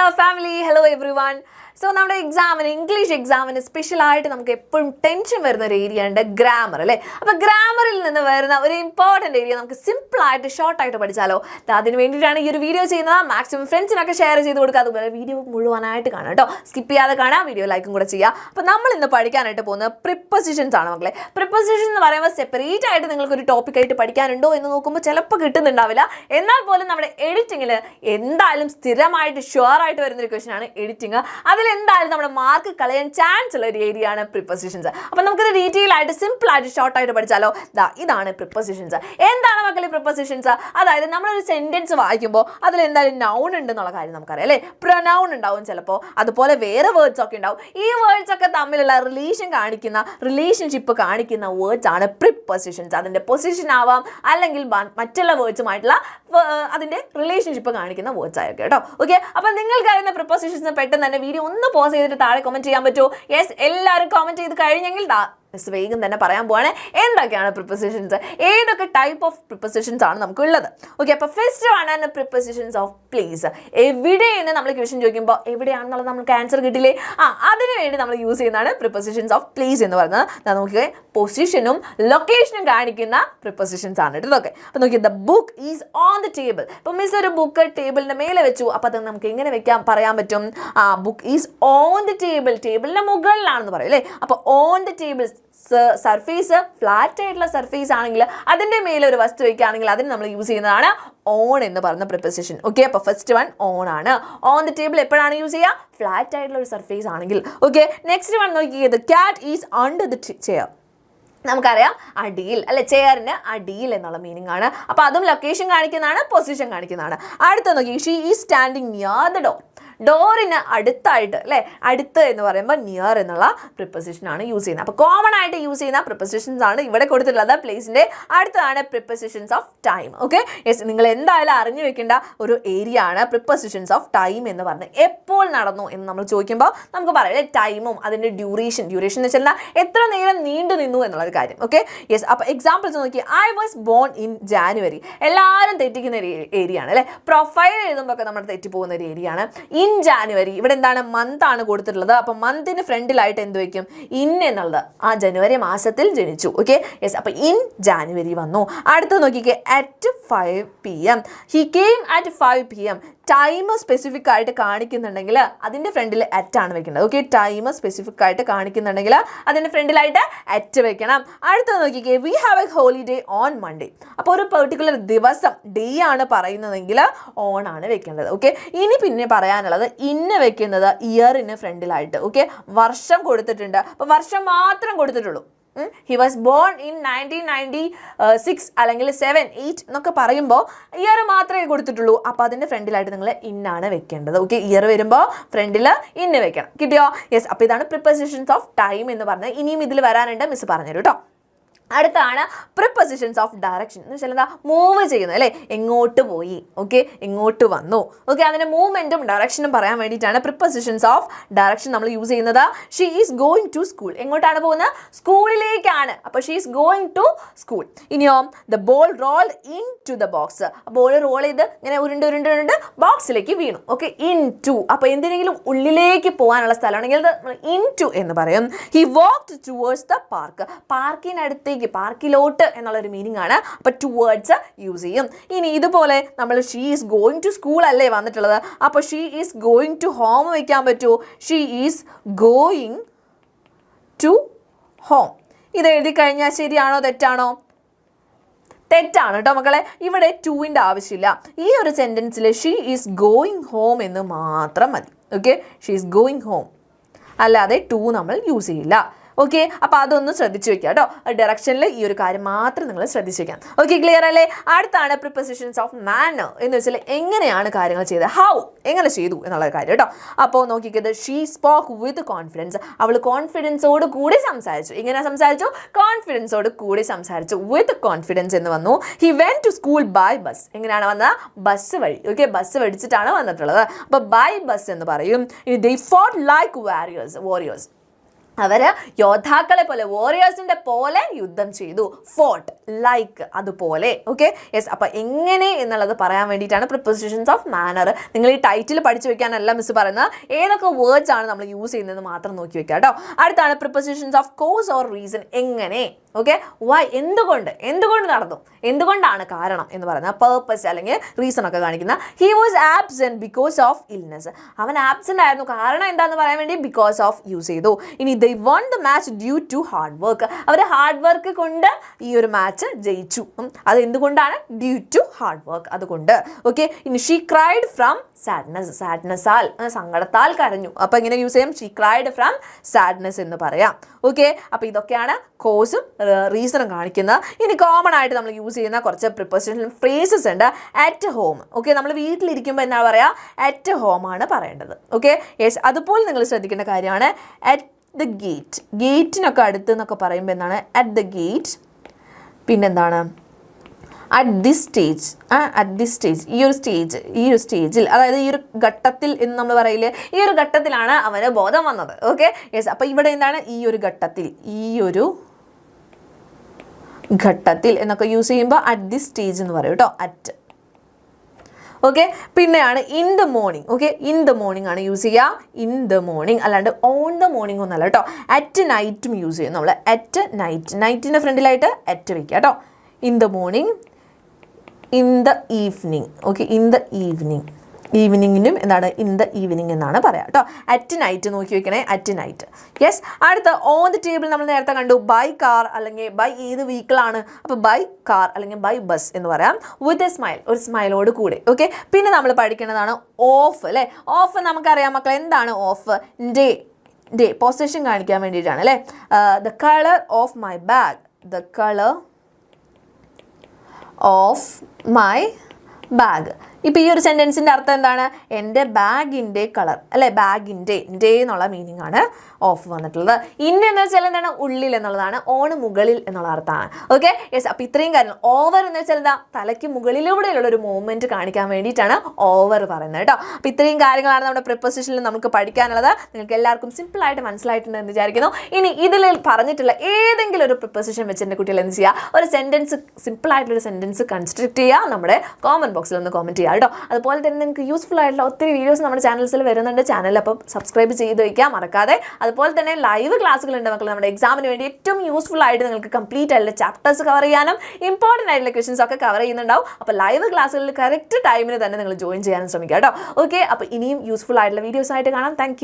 Hello family, hello everyone. So നമ്മുടെ എക്സാമിന് English എക്സാമിന് സ്പെഷ്യലായിട്ട് നമുക്ക് എപ്പോഴും ടെൻഷൻ വരുന്ന ഒരു ഏരിയ ഉണ്ട് ഗ്രാമർ അല്ലേ. അപ്പോൾ ഗ്രാമറിൽ നിന്ന് വരുന്ന ഒരു ഇമ്പോർട്ടൻറ്റ് ഏരിയ നമുക്ക് സിമ്പിളായിട്ട് ഷോർട്ടായിട്ട് പഠിച്ചാലോ. അതിന് വേണ്ടിയിട്ടാണ് ഈ ഒരു വീഡിയോ ചെയ്യുന്നത്. മാക്സിമം ഫ്രണ്ട്സിനൊക്കെ ഷെയർ ചെയ്ത് കൊടുക്കുക. അതുപോലെ വീഡിയോ മുഴുവനായിട്ട് കാണാം കേട്ടോ, സ്കിപ്പ് ചെയ്യാതെ കാണാം, വീഡിയോ ലൈക്കും കൂടെ ചെയ്യുക. അപ്പോൾ നമ്മൾ ഇന്ന് പഠിക്കാനായിട്ട് പോകുന്നത് പ്രിപ്പോസിഷൻസ് ആണ് മക്കളെ. പ്രിപ്പോസിഷൻ എന്ന് പറയുമ്പോൾ സെപ്പറേറ്റ് ആയിട്ട് നിങ്ങൾക്കൊരു ടോപ്പിക്കായിട്ട് പഠിക്കാനുണ്ടോ എന്ന് നോക്കുമ്പോൾ ചിലപ്പോൾ കിട്ടുന്നുണ്ടാവില്ല. എന്നാൽ പോലും നമ്മുടെ എഡിറ്റിങ്ങിൽ എന്തായാലും സ്ഥിരമായിട്ട് ഷുവറായിട്ട് വരുന്നൊരു ക്വസ്റ്റൻ ആണ് എഡിറ്റിംഗ്. എന്തായാലും നമ്മുടെ മാർക്ക് കളയാൻ ചാൻസ് ഉള്ള ഒരു ഏരിയ ആണ് പ്രിപ്പോസിഷൻസ്. അപ്പോൾ നമുക്കിത് ഡീറ്റെയിൽ ആയിട്ട് സിമ്പിൾ ആയിട്ട് ഷോർട്ട് ആയിട്ട് പഠിച്ചാലോ. ഇതാണ് പ്രിപ്പോസിഷൻസ്. എന്താണ് മക്കളെ പ്രിപ്പോസിഷൻസ്? അതായത് നമ്മളൊരു സെന്റൻസ് വായിക്കുമ്പോൾ അതിൽ എന്തായാലും നൗൺ ഉണ്ടെന്നുള്ള കാര്യം നമുക്കറിയാം അല്ലേ. പ്രൊനൗൺ ഉണ്ടാവും ചിലപ്പോൾ, അതുപോലെ വേറെ വേർഡ്സ് ഒക്കെ ഉണ്ടാവും. ഈ വേർഡ്സ് ഒക്കെ തമ്മിലുള്ള റിലേഷൻഷിപ്പ് കാണിക്കുന്ന വേർഡ്സ് ആണ് പ്രിപ്പോസിഷൻസ്. അതിൻ്റെ പൊസിഷൻ ആവാം, അല്ലെങ്കിൽ മറ്റുള്ള വേർഡ്സുമായിട്ടുള്ള അതിൻ്റെ റിലേഷൻഷിപ്പ് കാണിക്കുന്ന വേർഡ്സ് ആയിരിക്കും കേട്ടോ. ഓക്കെ, അപ്പോൾ നിങ്ങൾക്ക് അറിയുന്ന പ്രിപ്പോസിഷൻസ് പെട്ടെന്ന് തന്നെ വീഡിയോ ഒന്ന് പോസ് ചെയ്തിട്ട് താഴെ കമന്റ് ചെയ്യാൻ പറ്റുമോ? യെസ്, എല്ലാവരും കമന്റ് ചെയ്ത് കഴിഞ്ഞെങ്കിൽ വേഗം തന്നെ പറയാൻ പോവാണ് എന്തൊക്കെയാണ് പ്രിപ്പോസിഷൻസ്, ഏതൊക്കെ ടൈപ്പ് ഓഫ് പ്രിപ്പോസിഷൻസ് ആണ് നമുക്ക് ഉള്ളത്. ഓക്കെ, അപ്പോൾ ഫസ്റ്റ് ആണ് പ്രിപ്പോസിഷൻസ് ഓഫ് പ്ലേസ്. എവിടെയെന്ന് നമ്മൾ ക്വസ്റ്റ്യൻ ചോദിക്കുമ്പോൾ എവിടെയാണെന്നുള്ളത് നമുക്ക് ആൻസർ കിട്ടില്ലേ. അതിനു വേണ്ടി നമ്മൾ യൂസ് ചെയ്യുന്നതാണ് പ്രിപ്പോസിഷൻസ് ഓഫ് പ്ലേസ് എന്ന് പറയുന്നത്. നമുക്ക് പൊസിഷനും ലൊക്കേഷനും കാണിക്കുന്ന പ്രിപ്പോസിഷൻസ് ആണ് ഇതൊക്കെ. അപ്പോൾ നോക്കി, the book is on the table. അപ്പോൾ മിസ് ഒരു ബുക്ക് ടേബിളിന്റെ മേലെ വെച്ചു. അപ്പോൾ അത് നമുക്ക് എങ്ങനെ പറയാൻ പറ്റും? Book is on the table. ടേബിളിന്റെ മുകളിലാണെന്ന് പറയും അല്ലേ. അപ്പോൾ on the table surface flat ആയിട്ടുള്ള സർഫേസ് ആണെങ്കിൽ അതിൻ്റെ മേലെ ഒരു വസ്തു വയ്ക്കുകയാണെങ്കിൽ അതിന് നമ്മൾ യൂസ് ചെയ്യുന്നതാണ് ഓൺ എന്ന് പറയുന്ന പ്രിപ്പോസിഷൻ. ഓക്കെ, അപ്പോൾ ഫസ്റ്റ് വൺ ഓൺ ആണ്. ഓൺ ദി ടേബിൾ എപ്പോഴാണ് യൂസ് ചെയ്യുക? ഫ്ലാറ്റ് ആയിട്ടുള്ള ഒരു സർഫേസ് ആണെങ്കിൽ. ഓക്കെ, നെക്സ്റ്റ് വൺ നോക്കിയത് cat is under the chair. നമുക്കറിയാം അടിയിൽ അല്ലെ, ചെയറിന് അടിയിൽ എന്നുള്ള മീനിങ് ആണ്. അപ്പോൾ അതും ലൊക്കേഷൻ കാണിക്കുന്നതാണ്, പൊസിഷൻ കാണിക്കുന്നതാണ്. അടുത്ത നോക്കി, she is standing near the door. ഡോറിന് അടുത്തായിട്ട് അല്ലേ, അടുത്ത് എന്ന് പറയുമ്പോൾ നിയർ എന്നുള്ള പ്രിപ്പോസിഷൻ ആണ് യൂസ് ചെയ്യുന്നത്. അപ്പോൾ കോമൺ ആയിട്ട് യൂസ് ചെയ്യുന്ന പ്രിപ്പോസിഷൻസ് ആണ് ഇവിടെ കൊടുത്തിട്ടുള്ളത് പ്ലേസിൻ്റെ. അടുത്തതാണ് prepositions of time. Okay, yes, നിങ്ങൾ എന്തായാലും അറിഞ്ഞു വെക്കേണ്ട ഒരു ഏരിയ ആണ് പ്രിപ്പോസിഷൻസ് ഓഫ് ടൈം എന്ന് പറഞ്ഞത്. എപ്പോൾ നടന്നു എന്ന് നമ്മൾ ചോദിക്കുമ്പോൾ നമുക്ക് പറയാം ടൈമും അതിൻ്റെ ഡ്യൂറേഷൻ എന്ന് വെച്ചാൽ എത്ര നേരം നീണ്ടു നിന്നു എന്നുള്ളൊരു കാര്യം. ഓക്കെ, യെസ്, അപ്പോൾ എക്സാമ്പിൾസ് നോക്കി, I was born in January. എല്ലാവരും തെറ്റിക്കുന്ന ഒരു ഏരിയ ആണ് അല്ലേ. പ്രൊഫൈൽ എഴുതുമ്പോൾ ഒക്കെ നമ്മൾ തെറ്റിപ്പോകുന്ന ഒരു ഏരിയ ആണ്. ഇൻ ജാനുവരി, ഇവിടെ എന്താണ് മന്ത് ആണ് കൊടുത്തിട്ടുള്ളത്. അപ്പോൾ മന്തിന് ഫ്രണ്ടിലായിട്ട് എന്ത് വയ്ക്കും? ഇൻ എന്നുള്ളത്. ജനുവരി മാസത്തിൽ ജനിച്ചു. ഓക്കെ, യെസ്, അപ്പോൾ ഇൻ ജാനുവരി വന്നു. അടുത്ത് നോക്കിക്കേ, at 5 PM. He came at 5 PM. Time specific ആയിട്ട് കാണിക്കുന്നുണ്ടെങ്കിൽ അതിൻ്റെ ഫ്രണ്ടിൽ അറ്റ് ആണ് വെക്കേണ്ടത്. ഓക്കെ, ടൈം സ്പെസിഫിക് ആയിട്ട് കാണിക്കുന്നുണ്ടെങ്കിൽ അതിൻ്റെ ഫ്രണ്ടിലായിട്ട് അറ്റ് വെക്കണം. അടുത്തത് നോക്കിക്കേ, we have A holiday on Monday. അപ്പോൾ ഒരു പെർട്ടിക്കുലർ ദിവസം ഡേ ആണ് പറയുന്നതെങ്കിൽ ഓൺ ആണ് വെക്കേണ്ടത്. ഓക്കെ, ഇനി പിന്നെ പറയാനുള്ളത് ഇന്ന് വെക്കുന്നത് ഇയറിന് ഫ്രണ്ടിലായിട്ട്. ഓക്കെ, വർഷം കൊടുത്തിട്ടുണ്ട്, അപ്പോൾ വർഷം മാത്രം കൊടുത്തിട്ടുള്ളൂ. ഹി വാസ് ബോൺ ഇൻ 1996 അല്ലെങ്കിൽ 7, 8 എന്നൊക്കെ പറയുമ്പോൾ ഇയർ മാത്രമേ കൊടുത്തിട്ടുള്ളൂ. അപ്പോൾ അതിൻ്റെ ഫ്രണ്ടിലായിട്ട് നിങ്ങൾ ഇന്നാണ് വെക്കേണ്ടത്. ഓക്കെ, ഇയർ വരുമ്പോൾ ഫ്രണ്ടിൽ ഇന്ന് വെക്കണം. കിട്ടിയോ? യെസ്, അപ്പോൾ ഇതാണ് പ്രിപ്പോസിഷൻസ് ഓഫ് ടൈം എന്ന് പറഞ്ഞത്. ഇനിയും ഇതിൽ വരാനുണ്ട്, മിസ് പറഞ്ഞുതരും കേട്ടോ. അടുത്താണ് പ്രിപ്പോസിഷൻസ് ഓഫ് ഡയറക്ഷൻ. എന്ന് വെച്ചാൽ എന്താ? മൂവ് ചെയ്യുന്നത് അല്ലേ. എങ്ങോട്ട് പോയി, ഓക്കെ, എങ്ങോട്ട് വന്നു. ഓക്കെ, അതിൻ്റെ മൂവ്മെൻറ്റും ഡയറക്ഷനും പറയാൻ വേണ്ടിയിട്ടാണ് പ്രിപ്പോസിഷൻസ് ഓഫ് ഡയറക്ഷൻ നമ്മൾ യൂസ് ചെയ്യുന്നത്. She is going to school. എങ്ങോട്ടാണ് പോകുന്നത്? സ്കൂളിലേക്കാണ്. അപ്പോൾ she is going to school. ഇനിയോ, the ball roll into the box. Ball roll ചെയ്ത് ഇങ്ങനെ ഉരുണ്ട് ബോക്സിലേക്ക് വീണു. Okay, into. അപ്പോൾ എന്തിനെങ്കിലും ഉള്ളിലേക്ക് പോകാനുള്ള സ്ഥലമാണെങ്കിൽ ഇൻ ടു എന്ന് പറയും. He walked towards the park. പാർക്കിനടുത്തേക്ക്, പാർക്കിലോട്ട് എന്നുള്ളൊരു മീനിങ് ആണ്. അപ്പോൾ ടുവേർഡ്സ് യൂസ് ചെയ്യും. ഇനി ഇതുപോലെ നമ്മൾ she is going to school അല്ലേ വന്നിട്ടുള്ളത്. അപ്പോൾ she is going to home വയ്ക്കാൻ പറ്റുമോ? She is going to home. ഇത് എഴുതി കഴിഞ്ഞാൽ ശരിയാണോ തെറ്റാണോ? തെറ്റാണ് കേട്ടോ മക്കളെ. ഇവിടെ ടുവിൻ്റെ ആവശ്യമില്ല. ഈ ഒരു സെൻറ്റൻസിൽ ഷീ ഈസ് ഗോയിങ് ഹോം എന്ന് മാത്രം മതി. Okay, she is going home, അല്ലാതെ ടു നമ്മൾ യൂസ് ചെയ്യില്ല. ഓക്കെ, അപ്പോൾ അതൊന്ന് ശ്രദ്ധിച്ചു വെക്കുക കേട്ടോ. ഡയറക്ഷനിൽ ഈ ഒരു കാര്യം മാത്രം നിങ്ങൾ ശ്രദ്ധിച്ചു വെക്കാം. ഓക്കെ, ക്ലിയർ അല്ലേ? അടുത്താണ് പ്രിപ്പോസിഷൻസ് ഓഫ് മാനർ. എന്ന് വെച്ചാൽ എങ്ങനെയാണ് കാര്യങ്ങൾ ചെയ്തത്, ഹൗ, എങ്ങനെ ചെയ്തു എന്നുള്ള കാര്യം കേട്ടോ. അപ്പോൾ നോക്കിക്കത്, ഷീ സ്പോക്ക് വിത്ത് കോൺഫിഡൻസ്. അവൾ കോൺഫിഡൻസോട് കൂടി സംസാരിച്ചു. എങ്ങനെ സംസാരിച്ചു? കോൺഫിഡൻസോട് കൂടി സംസാരിച്ചു. വിത്ത് കോൺഫിഡൻസ് എന്ന് വന്നു. He went to school by bus. എങ്ങനെയാണ് വന്നത്? ബസ് വഴി. ഓക്കെ, ബസ് മേടിച്ചിട്ടാണ് വന്നിട്ടുള്ളത്. അപ്പോൾ ബൈ ബസ് എന്ന് പറയും. ദേ ഫോട്ട് ലൈക്ക് വാരിയേഴ്സ്. അവര് യോദ്ധാക്കളെ പോലെ വാരിയേഴ്സിന്റെ പോലെ യുദ്ധം ചെയ്തു. ഫോർട്ട് ലൈക്ക് അതുപോലെ. Okay yes. അപ്പൊ എങ്ങനെ എന്നുള്ളത് പറയാൻ വേണ്ടിയിട്ടാണ് പ്രിപ്പോസിഷൻസ് ഓഫ് മാനർ. നിങ്ങൾ ഈ ടൈറ്റിൽ പഠിച്ചു വെക്കാനല്ല മിസ് പറയുന്നത്, ഏതൊക്കെ വേർഡ്സ് ആണ് നമ്മൾ യൂസ് ചെയ്യുന്നത് മാത്രം നോക്കി വെക്കുക കേട്ടോ. അടുത്താണ് prepositions of cause or reason. എങ്ങനെ. ഓക്കെ വൈ എന്തുകൊണ്ട് നടന്നു, എന്തുകൊണ്ടാണ് കാരണം എന്ന് പറയുന്നത്. പേർപ്പസ് അല്ലെങ്കിൽ റീസൺ ഒക്കെ കാണിക്കുന്ന. He was absent because of illness. അവൻ ആബ്സെന്റ് ആയിരുന്നു, കാരണം എന്താന്ന് പറയാൻ വേണ്ടി ബിക്കോസ് ഓഫ് യൂസ് ചെയ്തു. ഇനി they won the match due to hard work. അവർ ഹാർഡ് വർക്ക് കൊണ്ട് ഈ ഒരു മാച്ച് ജയിച്ചു. അത് എന്തുകൊണ്ടാണ്? ഡ്യൂ ടു ഹാർഡ് വർക്ക്, അതുകൊണ്ട്. ഓക്കെ ഇനി ഷീ ക്രൈഡ് ഫ്രം സാഡ്നെസ്സാൽ, സങ്കടത്താൽ കരഞ്ഞു. അപ്പൊ ഇങ്ങനെ യൂസ് ചെയ്യും, ഷീ ക്രൈഡ് ഫ്രം സാഡ്നെസ് എന്ന് പറയാം. ഓക്കെ അപ്പൊ ഇതൊക്കെയാണ് കോസും റീസണും കാണിക്കുന്നത്. ഇനി കോമൺ ആയിട്ട് നമ്മൾ യൂസ് ചെയ്യുന്ന കുറച്ച് പ്രിപ്പോസിഷണൽ ഫ്രേസസ് ഉണ്ട്. At home. ഓക്കെ നമ്മൾ വീട്ടിലിരിക്കുമ്പോൾ എന്താ പറയുക? അറ്റ് ഹോം ആണ് പറയേണ്ടത്. Okay yes. അതുപോലെ നിങ്ങൾ ശ്രദ്ധിക്കേണ്ട കാര്യമാണ് അറ്റ് ദ ഗേറ്റ്. ഗേറ്റിനൊക്കെ അടുത്ത് എന്നൊക്കെ പറയുമ്പോൾ എന്താണ്? At the gate. പിന്നെന്താണ്? At this stage. At this stage, ഈ ഒരു സ്റ്റേജിൽ, അതായത് ഈ ഒരു ഘട്ടത്തിൽ എന്ന് നമ്മൾ പറയില്ലേ, ഈ ഒരു ഘട്ടത്തിലാണ് അവന് ബോധം വന്നത്. Okay yes. അപ്പോൾ ഇവിടെ എന്താണ്? ഈ ഒരു ഘട്ടത്തിൽ എന്നൊക്കെ യൂസ് ചെയ്യുമ്പോൾ അറ്റ് ദിസ് സ്റ്റേജ് എന്ന് പറയും കേട്ടോ. അറ്റ്. ഓക്കെ പിന്നെയാണ് in the morning. Okay in the morning ആണ് യൂസ് ചെയ്യുക. ഇൻ ദ മോർണിംഗ് അല്ലാണ്ട് ഓൺ ദ മോർണിംഗ് ഒന്നല്ല കേട്ടോ. അറ്റ് നൈറ്റും യൂസ് ചെയ്യും നമ്മൾ. അറ്റ് നൈറ്റ്, നൈറ്റിൻ്റെ ഫ്രണ്ടിലായിട്ട് അറ്റ് വയ്ക്കുക കേട്ടോ. In the morning, in the evening. Okay in the ഈവനിങ്ങിനും എന്താണ്? ഇൻ ദ ഈവനിങ് എന്നാണ് പറയാം കേട്ടോ. അറ്റ് നൈറ്റ് നോക്കി വെക്കണേ, അറ്റ് നൈറ്റ്. യെസ്. അടുത്ത ഓൺ ദ ടേബിൾ നമ്മൾ നേരത്തെ കണ്ടു. ബൈ കാർ അല്ലെങ്കിൽ ബൈ ഏത് വെഹിക്കിളാണ്? അപ്പോൾ ബൈ കാർ അല്ലെങ്കിൽ ബൈ ബസ് എന്ന് പറയാം. വിത്ത് എ സ്മൈൽ, ഒരു സ്മൈലോട് കൂടെ. ഓക്കെ പിന്നെ നമ്മൾ പഠിക്കേണ്ടതാണ് ഓഫ്. അല്ലേ ഓഫ് നമുക്കറിയാം മക്കളെ, എന്താണ് ഓഫ്? ഡേ പൊസിഷൻ കാണിക്കാൻ വേണ്ടിയിട്ടാണ് അല്ലേ. The colour of my bag. The colour of my bag. ഇപ്പോൾ ഈ ഒരു സെൻറ്റൻസിൻ്റെ അർത്ഥം എന്താണ്? എൻ്റെ ബാഗിൻ്റെ കളർ അല്ലേ. ബാഗിൻ്റെ ഡേ എന്നുള്ള മീനിങ് ആണ് ഓഫ് വന്നിട്ടുള്ളത്. ഇൻ എന്ന് വെച്ചാൽ എന്താണ്? ഉള്ളിൽ എന്നുള്ളതാണ്. ഓൺ മുകളിൽ എന്നുള്ള അർത്ഥമാണ്. Okay yes. അപ്പോൾ ഇത്രയും കാര്യങ്ങൾ. ഓവർ എന്ന് വെച്ചാൽ എന്താ? തലയ്ക്ക് മുകളിലൂടെയുള്ള ഒരു മൂവ്മെൻറ്റ് കാണിക്കാൻ വേണ്ടിയിട്ടാണ് ഓവർ പറയുന്നത് കേട്ടോ. അപ്പോൾ ഇത്രയും കാര്യങ്ങളാണ് നമ്മുടെ പ്രിപ്പോസിഷനിൽ നമുക്ക് പഠിക്കാനുള്ളത്. നിങ്ങൾക്ക് എല്ലാവർക്കും സിമ്പിളായിട്ട് മനസ്സിലായിട്ടുണ്ട് എന്ന് വിചാരിക്കുന്നു. ഇനി ഇതിൽ പറഞ്ഞിട്ടുള്ള ഏതെങ്കിലും ഒരു പ്രിപ്പോസിഷൻ വെച്ച് എൻ്റെ കുട്ടികൾ എന്ത് ചെയ്യുക? ഒരു സെൻറ്റൻസ്, സിമ്പിളായിട്ടുള്ളൊരു സെൻറ്റൻസ് കൺസ്ട്രക്ട് ചെയ്യുക. നമ്മുടെ കോമന്റ് ബോക്സിൽ ഒന്ന് കോമെൻറ്റ് ചെയ്യുക കേട്ടോ. അതുപോലെ തന്നെ നിങ്ങൾക്ക് യൂസ്ഫുൾ ആയിട്ടുള്ള ഒത്തിരി വീഡിയോസ് നമ്മുടെ ചാനൽസിൽ വരുന്നുണ്ട്. ചാനൽ അപ്പം സബ്സ്ക്രൈബ് ചെയ്ത് വയ്ക്കുക മറക്കാതെ. അതുപോലെ തന്നെ ലൈവ് ക്ലാസ്സുകളുണ്ട് മക്കൾ. നമ്മുടെ എക്സാമിന് വേണ്ടി ഏറ്റവും യൂസ്ഫുൾ ആയിട്ട് നിങ്ങൾക്ക് കംപ്ലീറ്റ് ആയിട്ടുള്ള ചാപ്റ്റേഴ്സ് കവർ ചെയ്യാനും ഇമ്പോർട്ടൻ്റ് ആയിട്ടുള്ള ക്വസ്റ്റൻസ് ഒക്കെ കവർ ചെയ്യുന്നുണ്ടാവും. അപ്പോൾ ലൈവ് ക്ലാസ്സുകളിൽ കറക്റ്റ് ടൈമിന് തന്നെ നിങ്ങൾ ജോയിൻ ചെയ്യാനും ശ്രമിക്കുക കേട്ടോ. ഓക്കെ അപ്പോൾ ഇനിയും യൂസ്ഫുൾ ആയിട്ടുള്ള വീഡിയോസ് ആയിട്ട് കാണാം. താങ്ക്